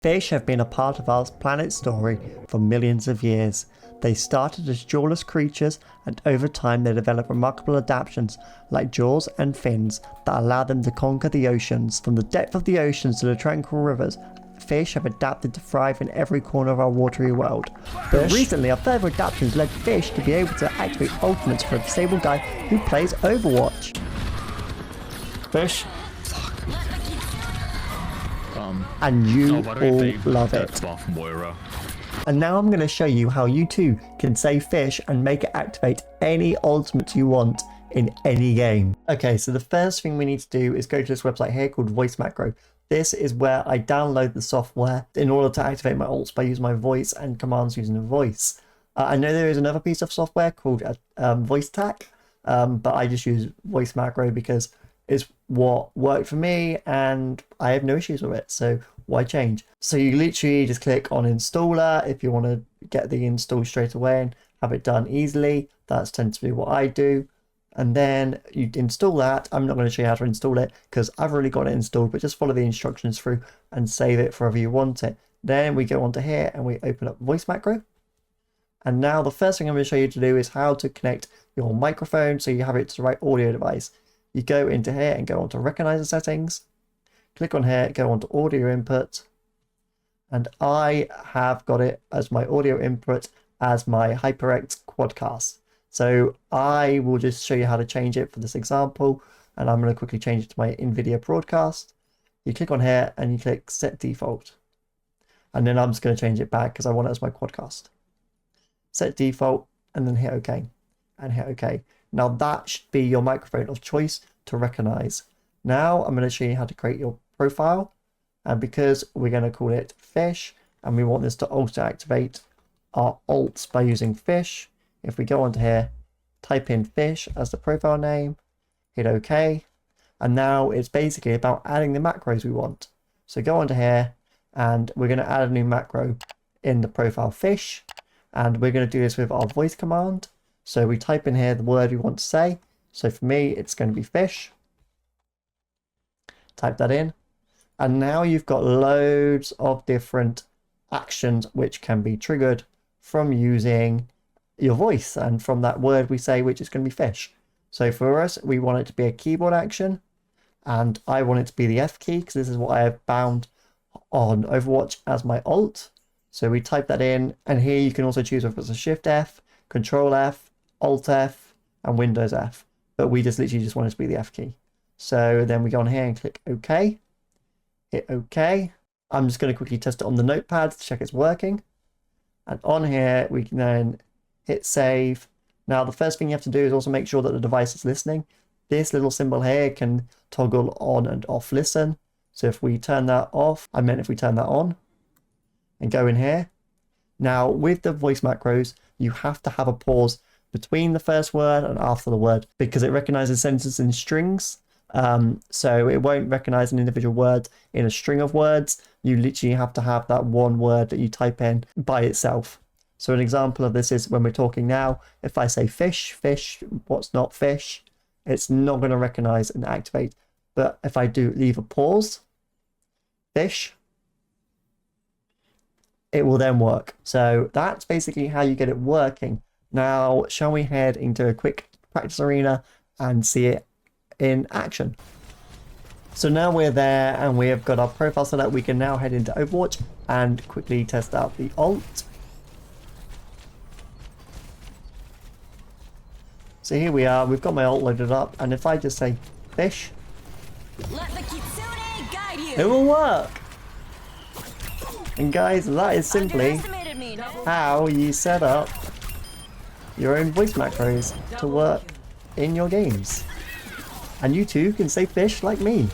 Fish have been a part of our planet's story for millions of years. They started as jawless creatures, and over time they developed remarkable adaptations like jaws and fins that allow them to conquer the oceans. From the depth of the oceans to the tranquil rivers, fish have adapted to thrive in every corner of our watery world. But recently, our further adaptations led fish to be able to activate ultimates for a disabled guy who plays Overwatch. Fish. And you all love it. And now I'm going to show you how you too can save fish and make it activate any ultimate you want in any game. Okay, so the first thing we need to do is go to this website here called Voice Macro. This is where I download the software in order to activate my ults by using my voice and commands using the voice. I know there is another piece of software called Voice Tack, but I just use Voice Macro because it's what worked for me and I have no issues with it, so why change? So you literally just click on installer if you want to get the install straight away and have it done easily. That tends to be what I do. And then you install that. I'm not going to show you how to install it because I've already got it installed, but just follow the instructions through and save it for wherever you want it. Then we go onto here and we open up Voice Macro. And now the first thing I'm going to show you to do is how to connect your microphone so you have it to the right audio device. You go into here and go onto Recognizer settings. Click on here, go onto audio input. And I have got it as my audio input as my HyperX Quadcast. So I will just show you how to change it for this example. And I'm going to quickly change it to my NVIDIA broadcast. You click on here and you click set default. And then I'm just going to change it back because I want it as my Quadcast. Set default and then hit OK. And hit OK. Now that should be your microphone of choice to recognize. Now I'm going to show you how to create your profile. And because we're going to call it fish and we want this to also activate our ults by using fish, if we go onto here, type in fish as the profile name, hit OK. And now it's basically about adding the macros we want. So go onto here and we're going to add a new macro in the profile fish. And we're going to do this with our voice command. So we type in here the word we want to say. So for me, it's going to be fish. Type that in. And now you've got loads of different actions which can be triggered from using your voice and from that word we say, which is going to be fish. So for us, we want it to be a keyboard action. And I want it to be the F key because this is what I have bound on Overwatch as my alt. So we type that in. And here you can also choose if it's a Shift F, Control F, Alt F and Windows F, but we just literally just want it to be the F key. So then we go on here and click OK, hit OK. I'm just going to quickly test it on the notepad to check it's working. And on here we can then hit save. Now the first thing you have to do is also make sure that the device is listening. This little symbol here can toggle on and off listen. So if we turn that off, I meant if we turn that on and go in here. Now with the voice macros, you have to have a pause between the first word and after the word because it recognizes sentences in strings. So it won't recognize an individual word in a string of words. You literally have to have that one word that you type in by itself. So an example of this is when we're talking now, if I say fish, fish, what's not fish, it's not going to recognize and activate. But if I do leave a pause, fish, it will then work. So that's basically how you get it working. Now, shall we head into a quick practice arena and see it in action? So now we're there and we have got our profile set up. We can now head into Overwatch and quickly test out the ult. So here we are, we've got my ult loaded up, and if I just say fish, it will work. And guys, that is simply how you set up your own voice macros to work in your games. And you too can say fish like me.